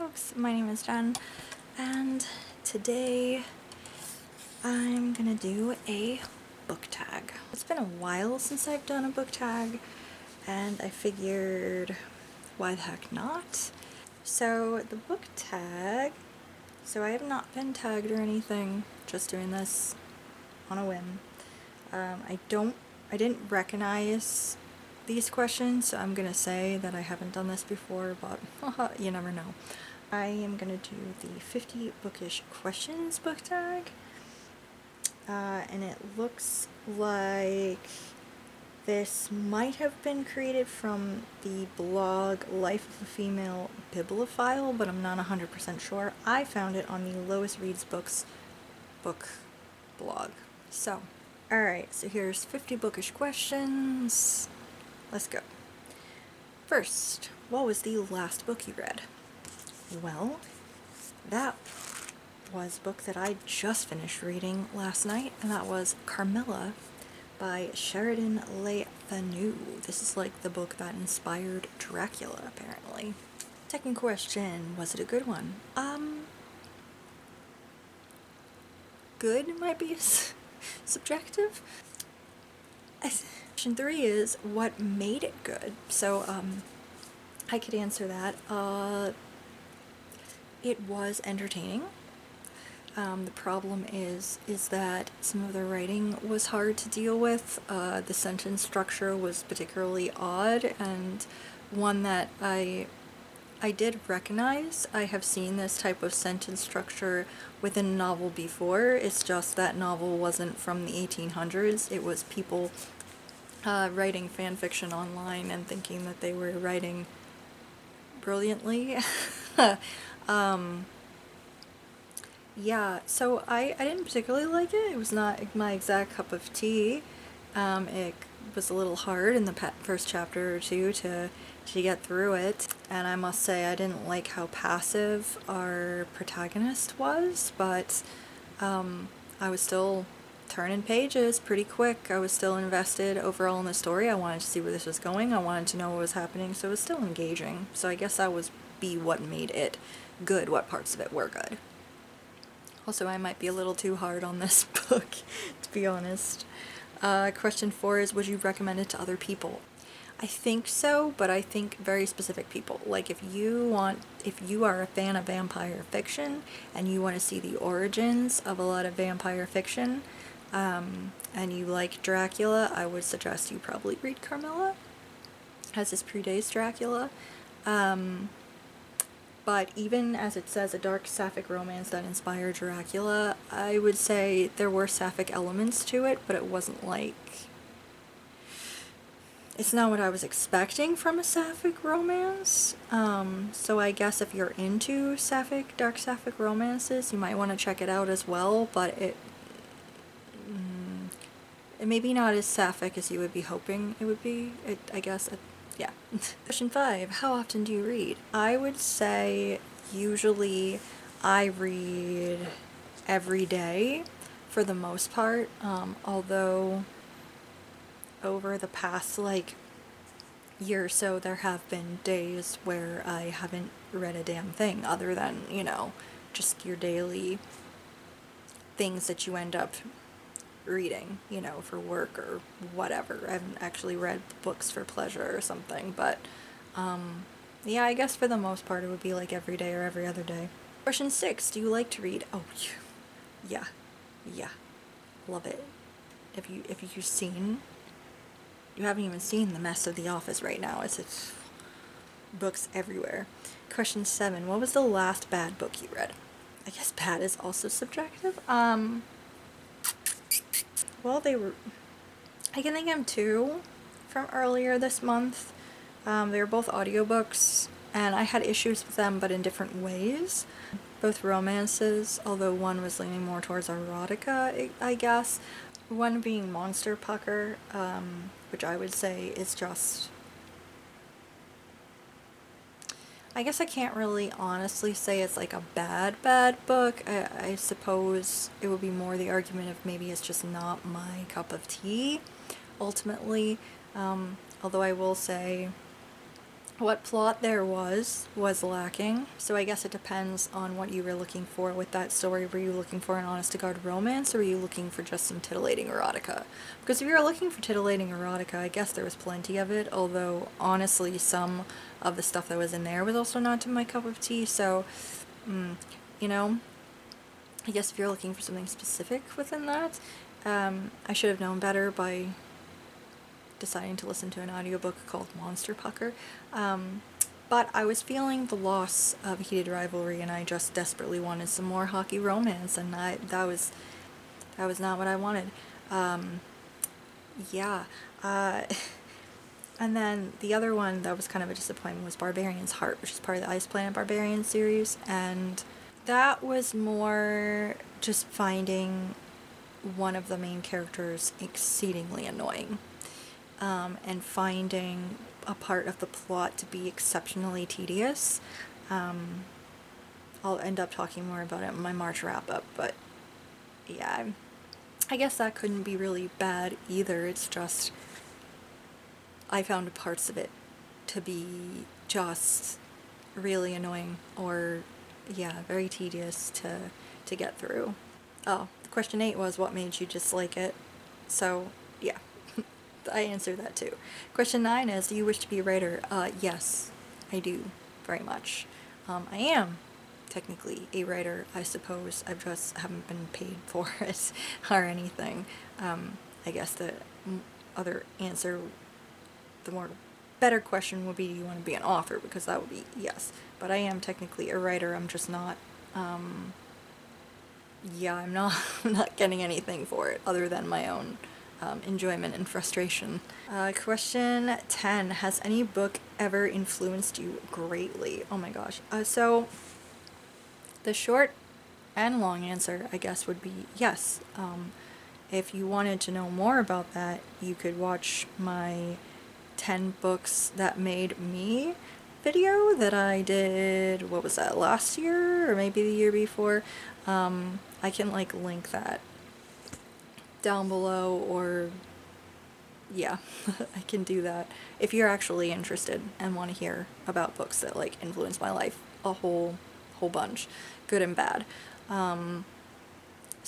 folks, my name is Jen, and today I'm gonna do a book tag. It's been a while since I've done a book tag, and I figured, why the heck not? So the book tag, I have not been tagged or anything, just doing this on a whim. I didn't recognize these questions, so I'm gonna say that I haven't done this before, but you never know. I am gonna do the 50 bookish questions book tag, and it looks like this might have been created from the blog Life of a Female Bibliophile, but I'm not 100% sure. I found it on the Lois Reads Books book blog. So, alright, so here's 50 bookish questions. Let's go. First, what was the last book you read? Well, that was a book that I just finished reading last night, and that was Carmilla by Sheridan Le Fanu. This is like the book that inspired Dracula, apparently. Second question, was it a good one? Good might be subjective. Question 3 is, what made it good? So, I could answer that. It was entertaining. The problem is that some of the writing was hard to deal with. The sentence structure was particularly odd, and one that I did recognize. I have seen this type of sentence structure within a novel before. It's just that novel wasn't from the 1800s. It was people writing fan fiction online and thinking that they were writing brilliantly. Yeah, so I didn't particularly like it. It was not my exact cup of tea. It was a little hard in the first chapter or two to get through it, and I must say I didn't like how passive our protagonist was, but I was still turning pages pretty quick. I was still invested overall in the story. I wanted to see where this was going. I wanted to know what was happening, so it was still engaging. So I guess that was what made it good, what parts of it were good. Also, I might be a little too hard on this book, to be honest. Question 4 is, would you recommend it to other people? I think so, but I think very specific people. Like, if you are a fan of vampire fiction, and you want to see the origins of a lot of vampire fiction, and you like Dracula, I would suggest you probably read Carmilla, as this predates Dracula. But even as it says, a dark sapphic romance that inspired Dracula, I would say there were sapphic elements to it, but it wasn't like... It's not what I was expecting from a sapphic romance. So I guess if you're into dark sapphic romances, you might want to check it out as well, but it may be not as sapphic as you would be hoping it would be. I guess... Yeah. Question 5, how often do you read? I would say usually I read every day for the most part, although over the past year or so there have been days where I haven't read a damn thing other than, just your daily things that you end up reading, for work or whatever. I haven't actually read books for pleasure or something, but yeah, I guess for the most part it would be like every day or every other day. Question 6, do you like to read? Oh, yeah, love it. If you've seen, you haven't even seen the mess of the office right now. It's books everywhere. Question 7, what was the last bad book you read? I guess bad is also subjective. Well, I can think of 2 from earlier this month. They were both audiobooks, and I had issues with them, but in different ways. Both romances, although one was leaning more towards erotica, I guess. One being Monster Pucker, which I would say is just... I guess I can't really honestly say it's like a bad book. I suppose it would be more the argument of maybe it's just not my cup of tea, ultimately. Although I will say what plot there was lacking. So I guess it depends on what you were looking for with that story. Were you looking for an honest-to-God romance, or were you looking for just some titillating erotica? Because if you were looking for titillating erotica, I guess there was plenty of it, although honestly some of the stuff that was in there was also not to my cup of tea, so, you know, I guess if you're looking for something specific within that, I should have known better by deciding to listen to an audiobook called Monster Pucker. But I was feeling the loss of Heated Rivalry, and I just desperately wanted some more hockey romance, and that was not what I wanted. Yeah. And then the other one that was kind of a disappointment was Barbarian's Heart, which is part of the Ice Planet Barbarian series, and that was more just finding one of the main characters exceedingly annoying, and finding a part of the plot to be exceptionally tedious. I'll end up talking more about it in my March wrap-up, but yeah, I guess that couldn't be really bad either. It's just I found parts of it to be just really annoying, or yeah, very tedious to get through. Oh, question 8 was what made you dislike it. So yeah, I answered that too. Question 9 is, do you wish to be a writer? Yes, I do, very much. I am technically a writer, I suppose. I just haven't been paid for it or anything. I guess the other answer, the more better question would be, do you want to be an author? Because that would be yes. But I am technically a writer. I'm just not, yeah, I'm not, I'm not getting anything for it other than my own enjoyment and frustration. Question 10, has any book ever influenced you greatly? Oh my gosh. So the short and long answer, I guess, would be yes. If you wanted to know more about that, you could watch my 10 books that made me video that I did, what was that, last year or maybe the year before. I can like link that down below, or yeah, I can do that if you're actually interested and want to hear about books that like influenced my life a whole bunch, good and bad. So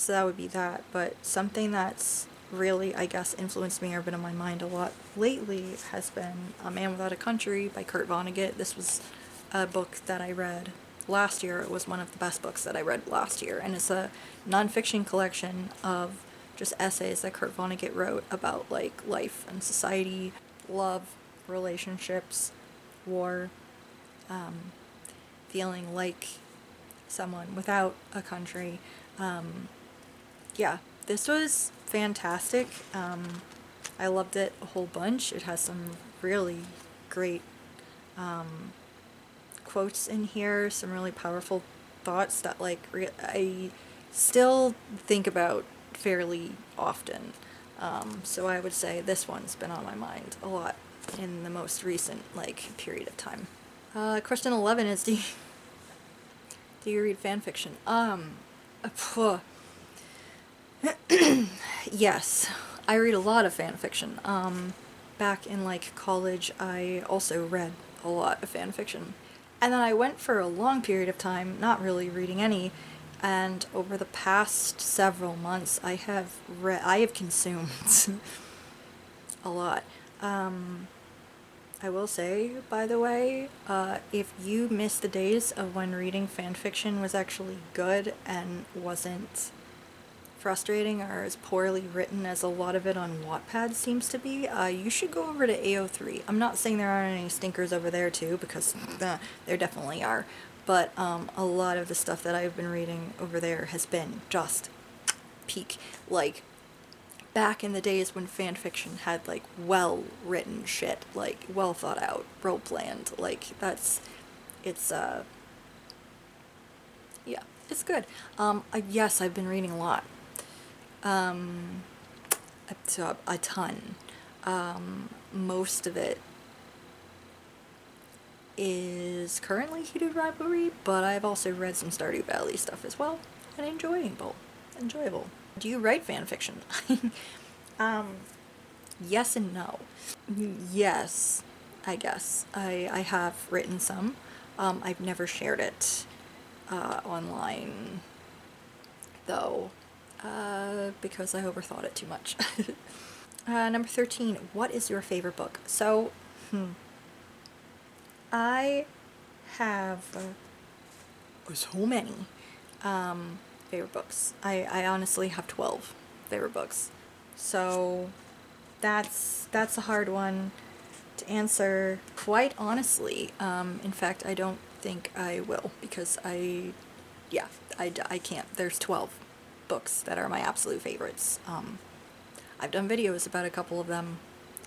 that would be that. But something that's really, I guess, influenced me or been on my mind a lot lately has been A Man Without a Country by Kurt Vonnegut. This was a book that I read last year. It was one of the best books that I read last year, and it's a nonfiction collection of just essays that Kurt Vonnegut wrote about like life and society, love, relationships, war, feeling like someone without a country. Yeah, this was fantastic. I loved it a whole bunch. It has some really great quotes in here, some really powerful thoughts that like I still think about fairly often. So I would say this one's been on my mind a lot in the most recent like period of time. Question 11 is, do you read fan fiction? Yes, I read a lot of fan fiction. Back in like college, I also read a lot of fan fiction. And then I went for a long period of time not really reading any, and over the past several months I have consumed a lot. I will say, by the way, if you miss the days of when reading fan fiction was actually good and wasn't frustrating or as poorly written as a lot of it on Wattpad seems to be, you should go over to AO3. I'm not saying there aren't any stinkers over there too, because there definitely are, but a lot of the stuff that I've been reading over there has been just peak. Like, back in the days when fan fiction had like well written shit, like well thought out, role planned, like it's yeah, it's good. Yes, I've been reading a lot. A ton. Most of it is currently Heated Rivalry, but I've also read some Stardew Valley stuff as well, and enjoyable. Do you write fan fiction? Yes and no. Yes, I guess. I have written some. I've never shared it online, though, because I overthought it too much. Number 13, what is your favorite book? So, I have so many favorite books. I honestly have 12 favorite books. So that's a hard one to answer quite honestly. In fact, I don't think I will, because I can't. There's 12 books that are my absolute favorites. I've done videos about a couple of them.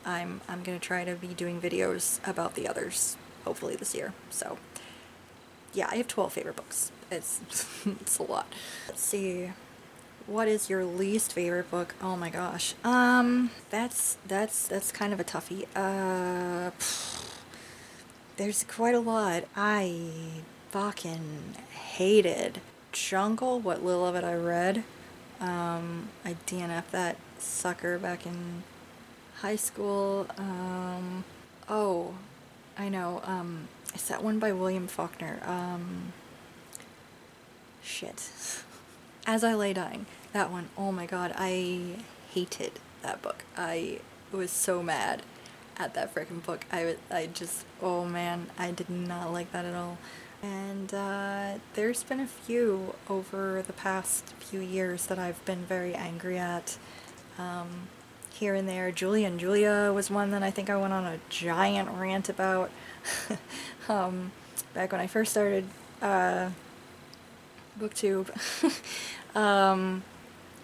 I'm gonna try to be doing videos about the others, hopefully this year. So yeah, I have 12 favorite books. It's it's a lot. Let's see. What is your least favorite book? Oh my gosh. That's kind of a toughie. There's quite a lot. I fucking hated Jungle, what little of it I read. I DNF'd that sucker back in high school. Oh, I know. It's that one by William Faulkner. Shit. As I Lay Dying. That one. Oh my god, I hated that book. I was so mad at that freaking book. I just, oh man, I did not like that at all. And there's been a few over the past few years that I've been very angry at. Here and there. Julie and Julia was one that I think I went on a giant rant about. Back when I first started BookTube.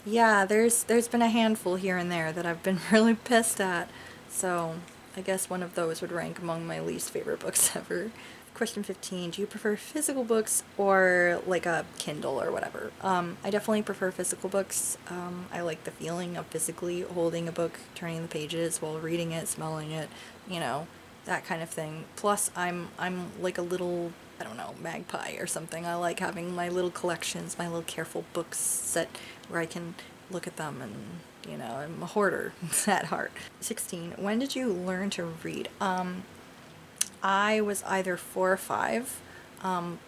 Yeah, there's been a handful here and there that I've been really pissed at. So I guess one of those would rank among my least favorite books ever. Question 15, do you prefer physical books or like a Kindle or whatever? I definitely prefer physical books. I like the feeling of physically holding a book, turning the pages while reading it, smelling it, you know, that kind of thing. Plus, I'm like a little, I don't know, magpie or something. I like having my little collections, my little careful books set where I can look at them, and, you know, I'm a hoarder at heart. 16, when did you learn to read? I was either 4 or 5. I'm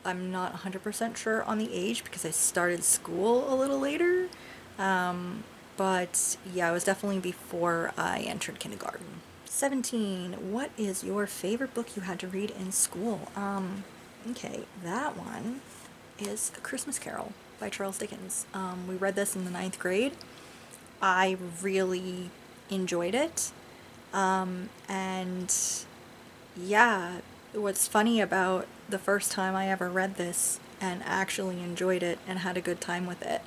not 100% sure on the age because I started school a little later. But yeah, it was definitely before I entered kindergarten. 17, what is your favorite book you had to read in school? Okay, that one is A Christmas Carol by Charles Dickens. We read this in the 9th grade. I really enjoyed it. And yeah, what's funny about the first time I ever read this and actually enjoyed it and had a good time with it,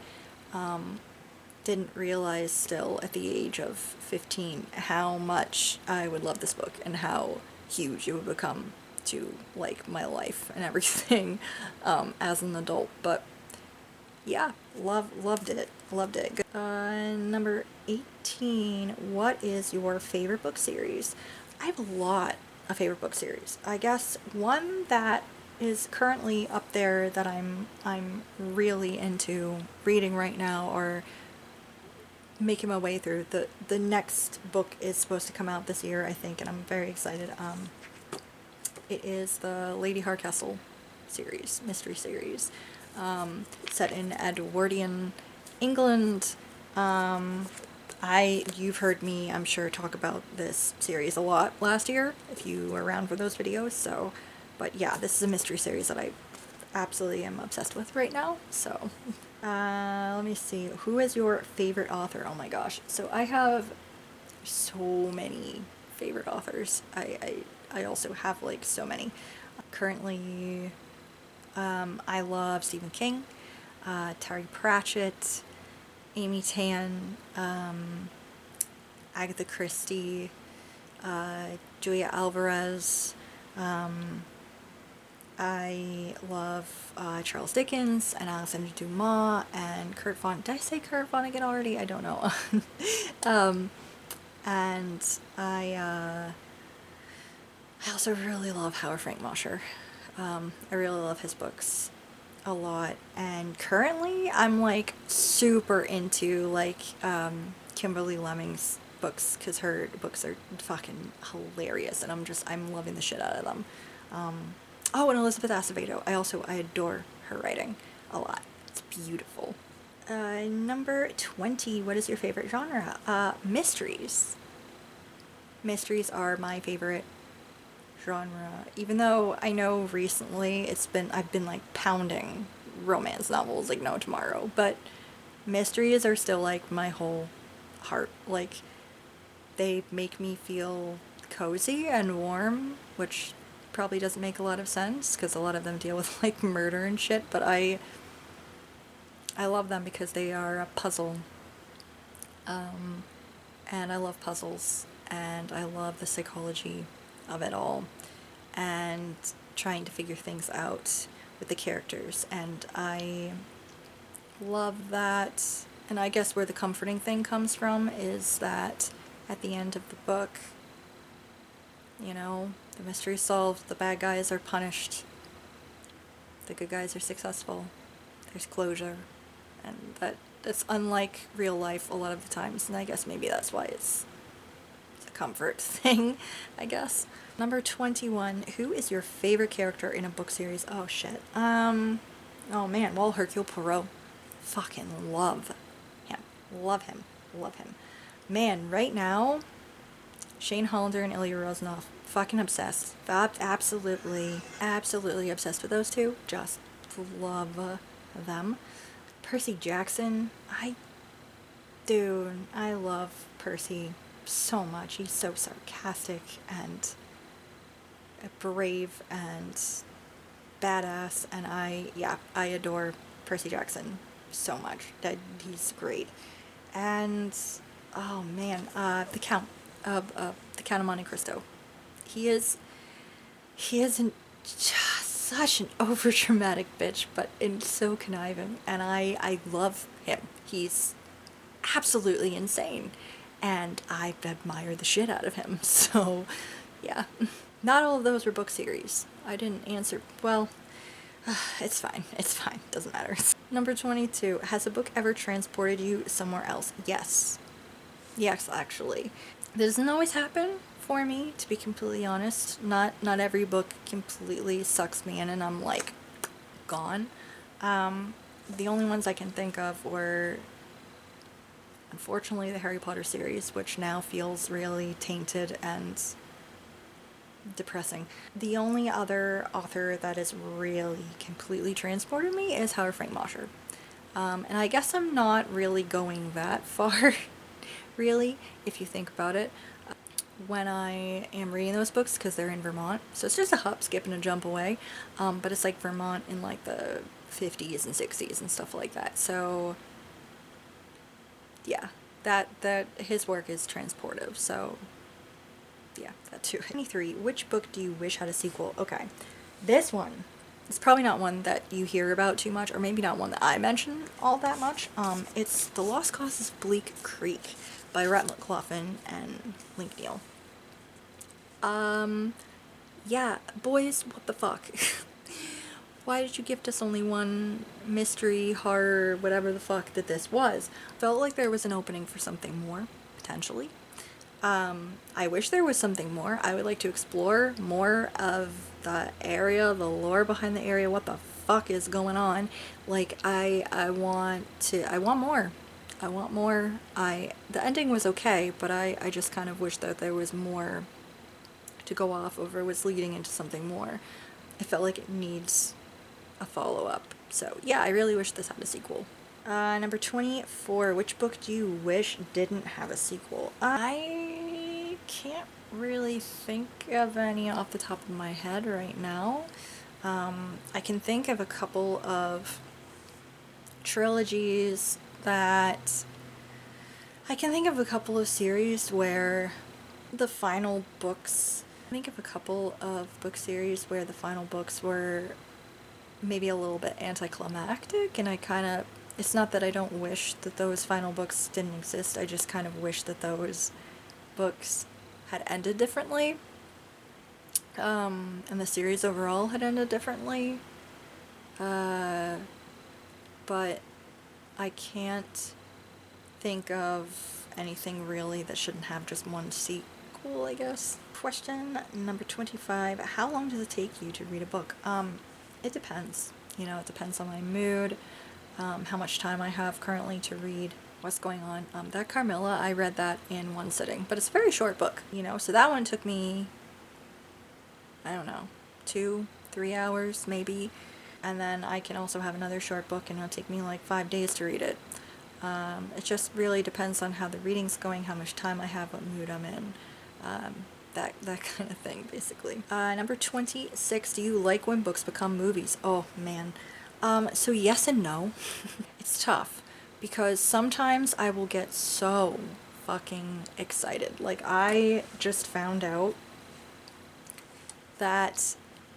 didn't realize still at the age of 15 how much I would love this book and how huge it would become to like my life and everything as an adult. But yeah, loved it. Number 18, what is your favorite book series? I have a lot of favorite book series. I guess one that is currently up there that I'm really into reading right now, or making my way through. The next book is supposed to come out this year, I think, and I'm very excited. It is the Lady Hardcastle series, mystery series, set in Edwardian England. You've heard me, I'm sure, talk about this series a lot last year, if you were around for those videos, so, but yeah, this is a mystery series that I absolutely am obsessed with right now, so. Let me see, who is your favorite author? Oh my gosh, so I have so many favorite authors. I also have, like, so many. Currently, I love Stephen King, Terry Pratchett, Amy Tan, Agatha Christie, Julia Alvarez. I love Charles Dickens and Alexander Dumas and Kurt Vonnegut. Did I say Kurt Vonnegut already? I don't know. And I also really love Howard Frank Mosher. I really love his books a lot, and currently I'm like super into like Kimberly Lemming's books because her books are fucking hilarious, and I'm loving the shit out of them. Oh, and Elizabeth Acevedo. I adore her writing a lot. It's beautiful. Number 20, what is your favorite genre? Mysteries. Mysteries are my favorite genre, even though I know recently I've been like pounding romance novels like no tomorrow, but mysteries are still like my whole heart. Like, they make me feel cozy and warm, which probably doesn't make a lot of sense because a lot of them deal with like murder and shit, but I love them because they are a puzzle. And I love puzzles, and I love the psychology of it all, and trying to figure things out with the characters, and I love that. And I guess where the comforting thing comes from is that at the end of the book, you know, the mystery's solved, the bad guys are punished, the good guys are successful, there's closure, and that's unlike real life a lot of the times, and I guess maybe that's why it's a comfort thing, I guess. Number 21, who is your favorite character in a book series? Oh shit. Oh man, well, Hercule Poirot. Fucking love him. Love him. Love him. Man, right now, Shane Hollander and Ilya Rozanov. Fucking obsessed. Absolutely obsessed with those two. Just love them. Percy Jackson. Dude, I love Percy so much. He's so sarcastic and brave and badass, and I adore Percy Jackson so much. He's great. And oh man, the Count of Monte Cristo. He is such an overdramatic bitch, but so conniving, and I love him. He's absolutely insane, and I admire the shit out of him. So yeah. Not all of those were book series. I didn't answer well. It's fine. Doesn't matter. Number 22. Has a book ever transported you somewhere else? Yes. Yes, actually. This doesn't always happen for me, to be completely honest. Not every book completely sucks me in and I'm like gone. The only ones I can think of were, unfortunately, the Harry Potter series, which now feels really tainted and depressing. The only other author that has really completely transported me is Howard Frank Mosher. And I guess I'm not really going that far, really, if you think about it, when I am reading those books, because they're in Vermont. So it's just a hop, skip, and a jump away. But it's like Vermont in like the 50s and 60s and stuff like that. So yeah, that his work is transportive. So yeah, that too. 23. Which book do you wish had a sequel? Okay, this one is probably not one that you hear about too much, or maybe not one that I mention all that much. It's The Lost Causes of Bleak Creek by Rhett McLaughlin and Link Neal. Yeah, boys, what the fuck? Why did you gift us only one mystery, horror, whatever the fuck that this was? Felt like there was an opening for something more, potentially. I wish there was something more. I would like to explore more of the area, the lore behind the area, what the fuck is going on. Like, I want more. I want more. The ending was okay, but I just kind of wish that there was more to go off of, or was leading into something more. I felt like it needs a follow-up. So yeah, I really wish this had a sequel. Number 24, which book do you wish didn't have a sequel? I can't really think of any off the top of my head right now. I can think of a couple of trilogies that... I can think of a couple of series where the final books... I think of a couple of book series where the final books were maybe a little bit anticlimactic, and I kind of... It's not that I don't wish that those final books didn't exist, I just kind of wish that those books had ended differently. And the series overall had ended differently. But I can't think of anything really that shouldn't have just one sequel, I guess. Question number 25. How long does it take you to read a book? It depends. You know, it depends on my mood, how much time I have currently to read, what's going on. That Carmilla, I read that in one sitting, but it's a very short book, you know, so that one took me, I don't know, 2-3 hours maybe. And then I can also have another short book and it'll take me like 5 days to read it. It just really depends on how the reading's going, how much time I have, what mood I'm in, that kind of thing, basically. Number 26, do you like when books become movies? Oh, man. So yes and no. It's tough, because sometimes I will get so fucking excited. Like, I just found out that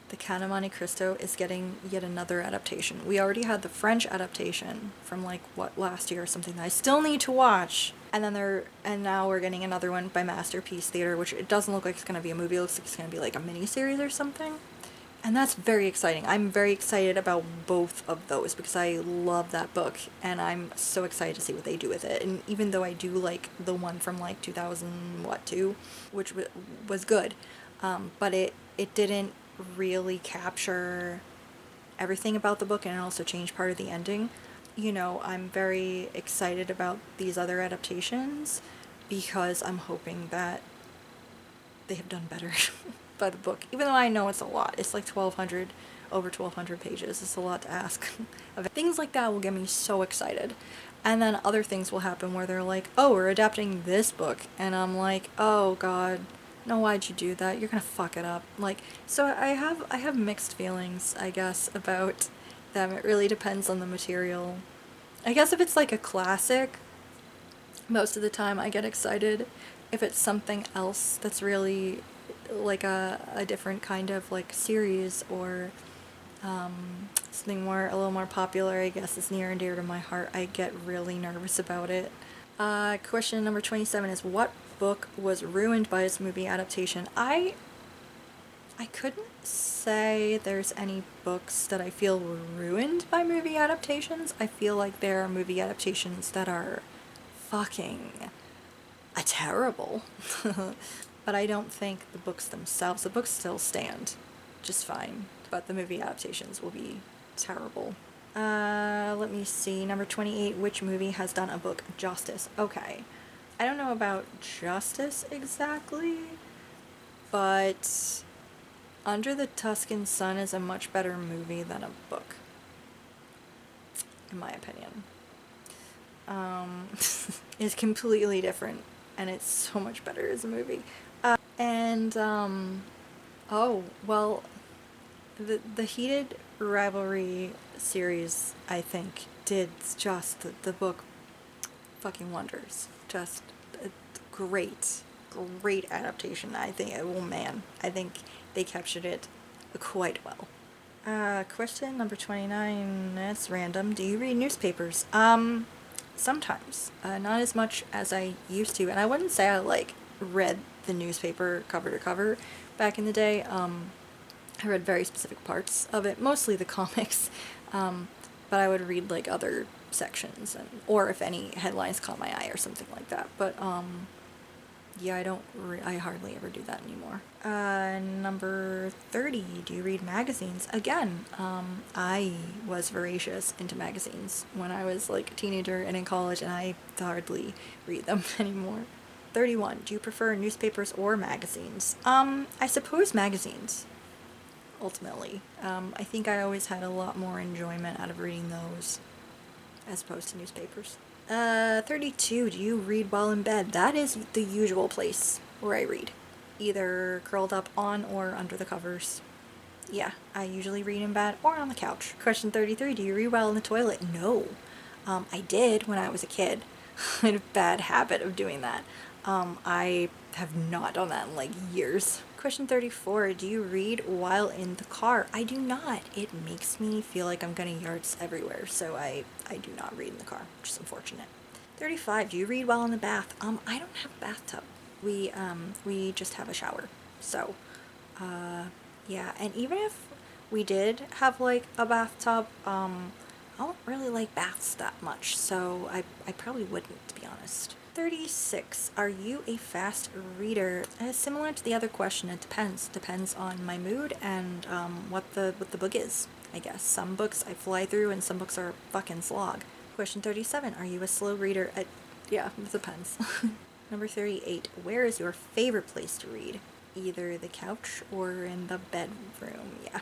The Count of Monte Cristo is getting yet another adaptation. We already had the French adaptation from like last year or something that I still need to watch. And now we're getting another one by Masterpiece Theater, which it doesn't look like it's gonna be a movie, it looks like it's gonna be like a mini-series or something. And that's very exciting. I'm very excited about both of those because I love that book and I'm so excited to see what they do with it. And even though I do like the one from like 2002, which was good, but it didn't really capture everything about the book, and it also changed part of the ending. You know, I'm very excited about these other adaptations because I'm hoping that they have done better by the book, even though I know it's a lot. It's like over 1,200 pages. It's a lot to ask. Things like that will get me so excited. And then other things will happen where they're like, oh, we're adapting this book. And I'm like, oh god, no, why'd you do that? You're gonna fuck it up. Like, so I have mixed feelings, I guess, about them. It really depends on the material. I guess if it's like a classic, most of the time I get excited. If it's something else that's really like a different kind of like series, or something a little more popular, I guess is near and dear to my heart, I get really nervous about it. Question number 27 is, what book was ruined by its movie adaptation? I couldn't say there's any books that I feel were ruined by movie adaptations. I feel like there are movie adaptations that are fucking terrible. But I don't think the books still stand just fine, but the movie adaptations will be terrible. Let me see. Number 28, which movie has done a book justice? Okay. I don't know about justice exactly, but Under the Tuscan Sun is a much better movie than a book, in my opinion. It's completely different, and it's so much better as a movie. Oh, well, the Heated Rivalry series, I think, did just the book fucking wonders. Just a great adaptation. I think, oh man, I think they captured it quite well. Question number 29, that's random. Do you read newspapers? Sometimes. Not as much as I used to, and I wouldn't say I, like, read the newspaper cover to cover back in the day. I read very specific parts of it, mostly the comics, but I would read, like, other sections, or if any headlines caught my eye or something like that, but, yeah, I hardly ever do that anymore. Number 30, do you read magazines? Again, I was voracious into magazines when I was, like, a teenager and in college, and I hardly read them anymore. 31, do you prefer newspapers or magazines? I suppose magazines, ultimately. I think I always had a lot more enjoyment out of reading those as opposed to newspapers. 32, do you read while in bed? That is the usual place where I read. Either curled up on or under the covers. Yeah, I usually read in bed or on the couch. Question 33, do you read while in the toilet? No. I did when I was a kid. I had a bad habit of doing that. I have not done that in, like, years. Question 34, do you read while in the car? I do not. It makes me feel like I'm gonna yards everywhere, so I do not read in the car, which is unfortunate. 35, do you read while in the bath? I don't have a bathtub. We just have a shower. So, yeah, and even if we did have, like, a bathtub, I don't really like baths that much, so I probably wouldn't, to be honest. 36. Are you a fast reader? Similar to the other question, it depends. Depends on my mood and what the book is, I guess. Some books I fly through and some books are a fucking slog. Question 37. Are you a slow reader? Yeah, it depends. Number 38. Where is your favorite place to read? Either the couch or in the bedroom. Yeah.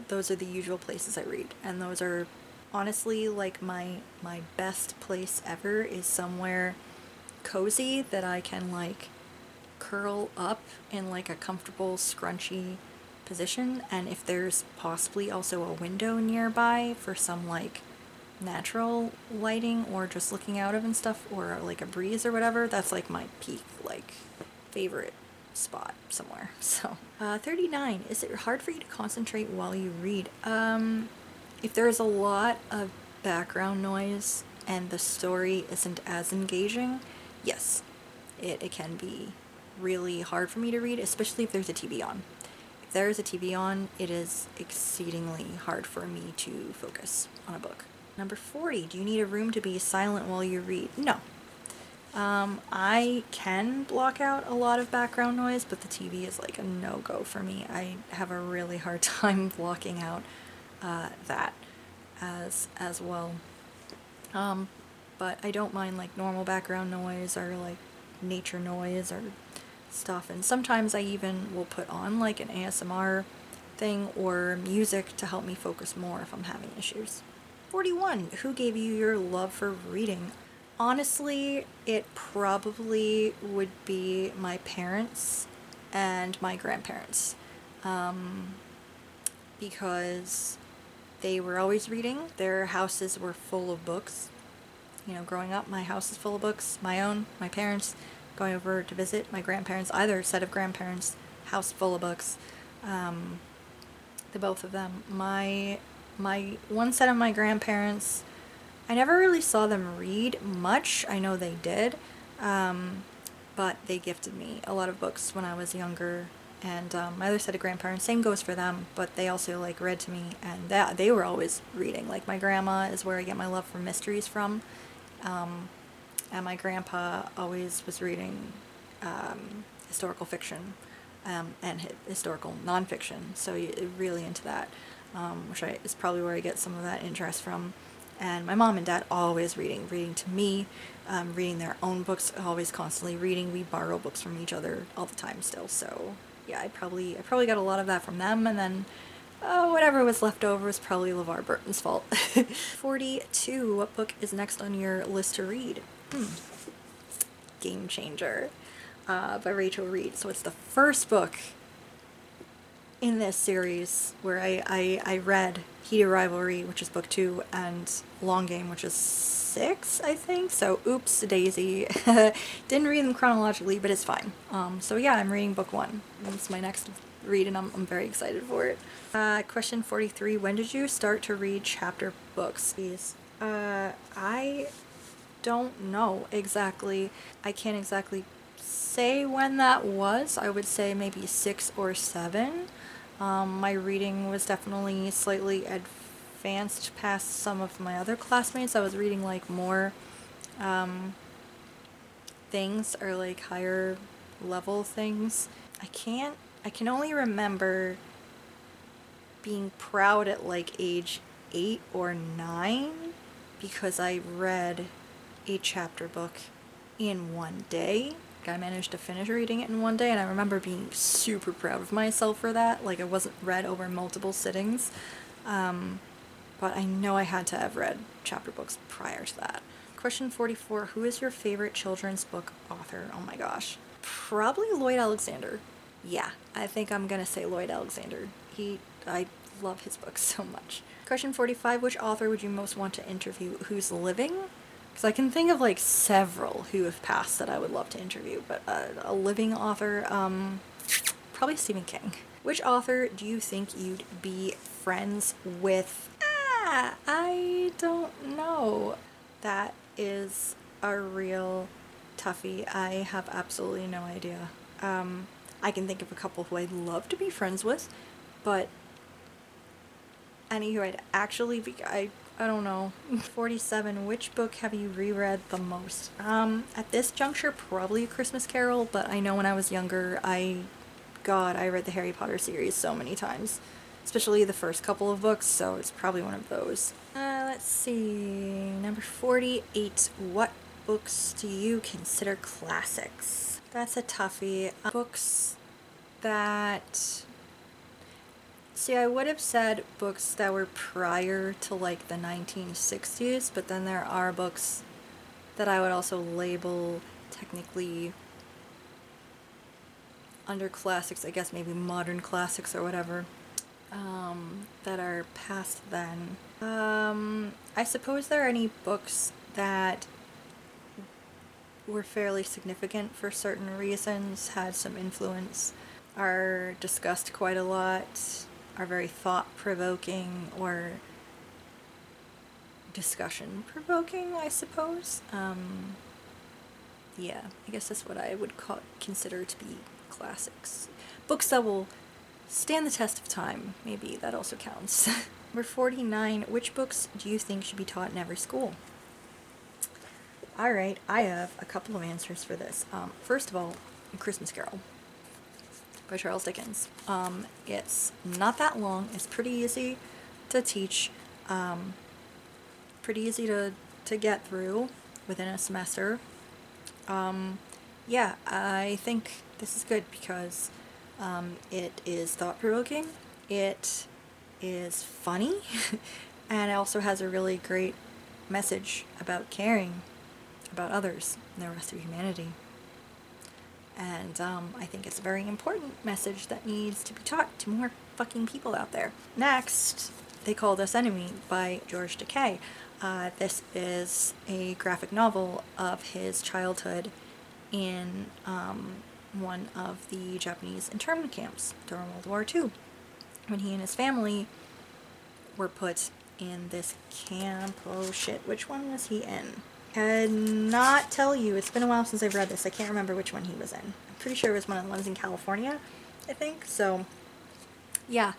Those are the usual places I read. And those are honestly like my best place ever is somewhere cozy that I can like curl up in like a comfortable scrunchy position, and if there's possibly also a window nearby for some like natural lighting or just looking out of and stuff, or like a breeze or whatever, that's like my peak like favorite spot somewhere. So 39. Is it hard for you to concentrate while you read? If there's a lot of background noise and the story isn't as engaging, yes, it can be really hard for me to read, especially if there's a TV on. If there is a TV on, it is exceedingly hard for me to focus on a book. Number 40, do you need a room to be silent while you read? No. I can block out a lot of background noise, but the TV is like a no-go for me. I have a really hard time blocking out that as well. But I don't mind like normal background noise or like nature noise or stuff, and sometimes I even will put on like an ASMR thing or music to help me focus more if I'm having issues. 41. Who gave you your love for reading? Honestly, it probably would be my parents and my grandparents, because they were always reading. Their houses were full of books. You know, growing up, my house is full of books. My own, my parents, going over to visit my grandparents, either set of grandparents, house full of books. The both of them. My one set of my grandparents, I never really saw them read much. I know they did, but they gifted me a lot of books when I was younger. And my other set of grandparents, same goes for them, but they also like read to me, and they were always reading. Like my grandma is where I get my love for mysteries from, and my grandpa always was reading historical fiction and historical nonfiction. So really into that, which is probably where I get some of that interest from. And my mom and dad always reading to me, reading their own books, always constantly reading. We borrow books from each other all the time still. So yeah, I probably got a lot of that from them, and then whatever was left over was probably LeVar Burton's fault. 42. What book is next on your list to read? Game Changer by Rachel Reed. So it's the first book in this series where I read Heated Rivalry, which is book 2, and Long Game, which is 6, I think. So oops daisy. Didn't read them chronologically, but it's fine. So yeah, I'm reading book 1. It's my next read, and I'm very excited for it. Question 43. When did you start to read chapter books? I don't know exactly. I can't exactly say when that was. I would say maybe 6 or 7. My reading was definitely slightly advanced past some of my other classmates. I was reading like more things, or like higher level things. I can only remember being proud at like age 8 or 9 because I read a chapter book in one day. I managed to finish reading it in one day, and I remember being super proud of myself for that. Like, it wasn't read over multiple sittings, but I know I had to have read chapter books prior to that. Question 44. Who is your favorite children's book author? Oh my gosh. Probably Lloyd Alexander. Yeah, I think I'm gonna say Lloyd Alexander. I love his books so much. Question 45. Which author would you most want to interview who's living? Because I can think of like several who have passed that I would love to interview, but a living author, probably Stephen King. Which author do you think you'd be friends with? I don't know. That is a real toughie. I have absolutely no idea. I can think of a couple who I'd love to be friends with, but any who I'd actually be, I don't know. 47, which book have you reread the most? At this juncture, probably A Christmas Carol, but I know when I was younger, God, I read the Harry Potter series so many times. Especially the first couple of books, so it's probably one of those. Let's see. Number 48. What books do you consider classics? That's a toughie. Books that... See, I would have said books that were prior to like the 1960s, but then there are books that I would also label technically under classics, I guess maybe modern classics or whatever, that are past then. I suppose there are any books that were fairly significant for certain reasons, had some influence, are discussed quite a lot, are very thought-provoking or discussion-provoking, I suppose. Yeah, I guess that's what I would consider to be classics. Books that will stand the test of time, maybe that also counts. Number 49, which books do you think should be taught in every school? Alright, I have a couple of answers for this. First of all, A Christmas Carol by Charles Dickens. It's not that long, it's pretty easy to teach, pretty easy to get through within a semester. Yeah, I think this is good because it is thought-provoking, it is funny, and it also has a really great message about caring about others and the rest of humanity. And I think it's a very important message that needs to be taught to more fucking people out there. Next, They Called Us Enemy by George Takei. This is a graphic novel of his childhood in one of the Japanese internment camps during World War II, when he and his family were put in this camp. Oh shit, which one was he in? Cannot tell you. It's been a while since I've read this. I can't remember which one he was in. I'm pretty sure it was one of the ones in California, I think. So, yeah.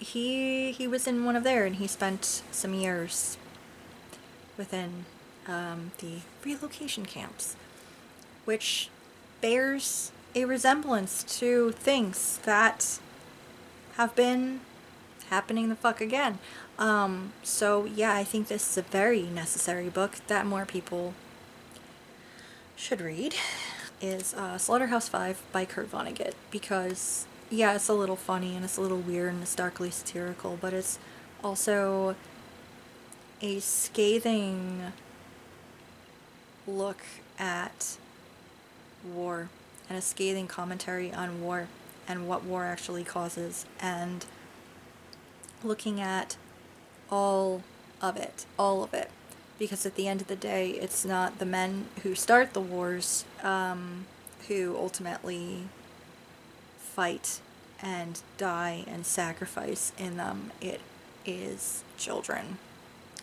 He was in one of there, and he spent some years within the relocation camps, which bears a resemblance to things that have been happening the fuck again. So yeah, I think this is a very necessary book that more people should read. Is Slaughterhouse-Five by Kurt Vonnegut, because yeah, it's a little funny and it's a little weird and it's darkly satirical, but it's also a scathing look at war and a scathing commentary on war and what war actually causes, and looking at all of it, because at the end of the day, it's not the men who start the wars who ultimately fight and die and sacrifice in them. It is children,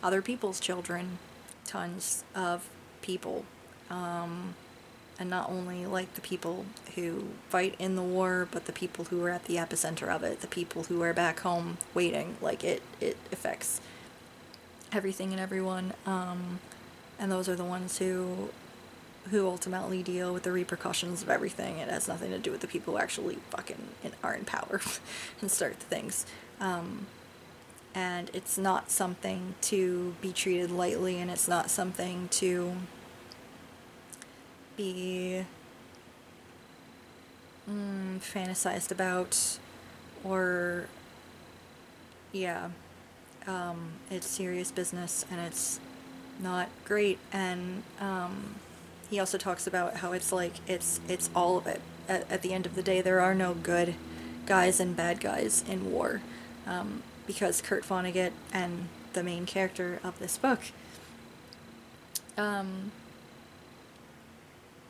other people's children, tons of people, and not only like the people who fight in the war, but the people who are at the epicenter of it, the people who are back home waiting. Like it affects everything and everyone, and those are the ones who ultimately deal with the repercussions of everything. It has nothing to do with the people who actually fucking are in power and start the things. And it's not something to be treated lightly, and it's not something to be fantasized about, or yeah, it's serious business and it's not great. And he also talks about how it's like it's all of it. At the end of the day, there are no good guys and bad guys in war, because Kurt Vonnegut and the main character of this book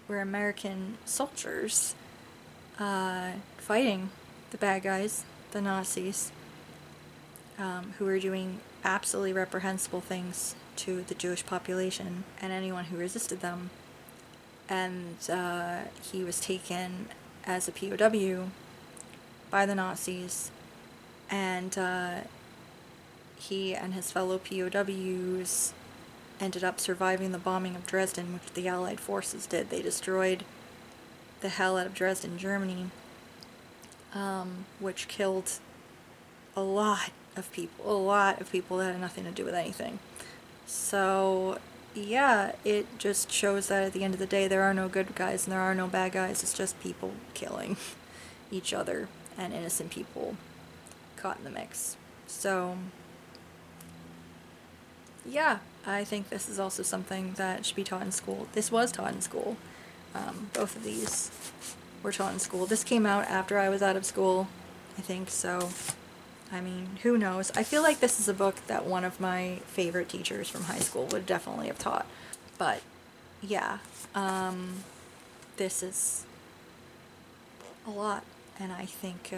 were American soldiers fighting the bad guys, the Nazis, who were doing absolutely reprehensible things to the Jewish population and anyone who resisted them. And he was taken as a POW by the Nazis and he and his fellow POWs ended up surviving the bombing of Dresden, which the Allied forces did. They destroyed the hell out of Dresden, Germany, which killed a lot of people that had nothing to do with anything. So yeah, it just shows that at the end of the day there are no good guys and there are no bad guys. It's just people killing each other and innocent people caught in the mix. So yeah, I think this is also something that should be taught in school. This was taught in school. Both of these were taught in school. This came out after I was out of school, I think, so I mean, who knows? I feel like this is a book that one of my favorite teachers from high school would definitely have taught. But yeah, this is a lot, and I think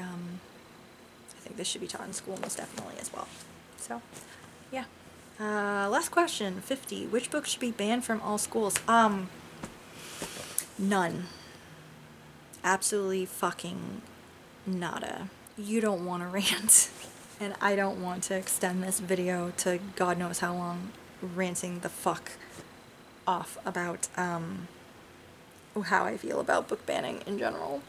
this should be taught in school most definitely as well. So yeah. Last question, 50. Which book should be banned from all schools? None. Absolutely fucking nada. You don't want to rant. And I don't want to extend this video to God knows how long ranting the fuck off about how I feel about book banning in general.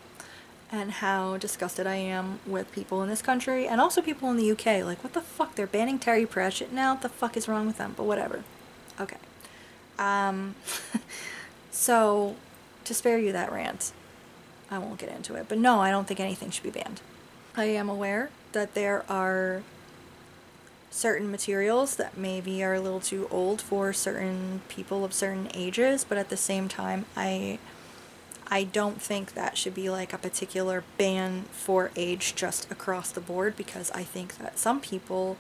And how disgusted I am with people in this country and also people in the UK. Like, what the fuck? They're banning Terry Pratchett now? What the fuck is wrong with them? But whatever. Okay. So, to spare you that rant, I won't get into it. But no, I don't think anything should be banned. I am aware that there are certain materials that maybe are a little too old for certain people of certain ages, but at the same time, I don't think that should be like a particular ban for age just across the board, because I think that some people,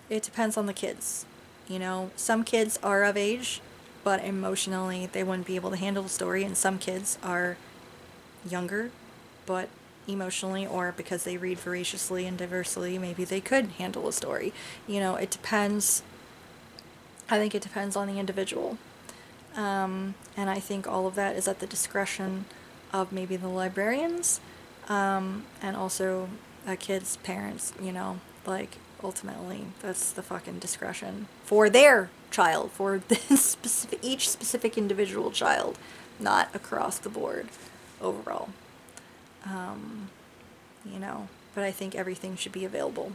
it depends on the kids. You know, some kids are of age, but emotionally they wouldn't be able to handle the story, and some kids are younger, but emotionally, or because they read voraciously and diversely, maybe they could handle a story. You know, it depends. I think it depends on the individual. And I think all of that is at the discretion of maybe the librarians, and also a kid's parents, you know, like, ultimately, that's the fucking discretion for their child, for this each specific individual child, not across the board, overall. You know, but I think everything should be available,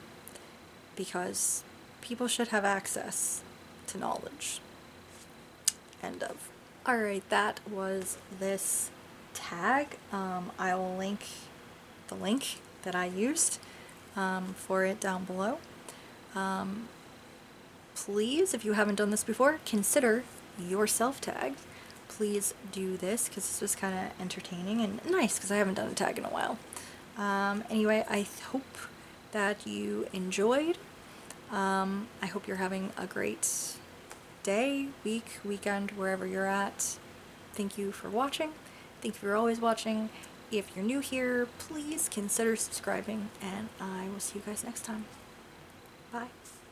because people should have access to knowledge. End of. Alright, that was this tag. I will link the link that I used for it down below. Please, if you haven't done this before, consider yourself tagged. Please do this, because this was kind of entertaining and nice, because I haven't done a tag in a while. Anyway, I hope that you enjoyed. I hope you're having a great day, week, weekend, wherever you're at. Thank you for watching. Thank you for always watching. If you're new here, please consider subscribing, and I will see you guys next time. Bye.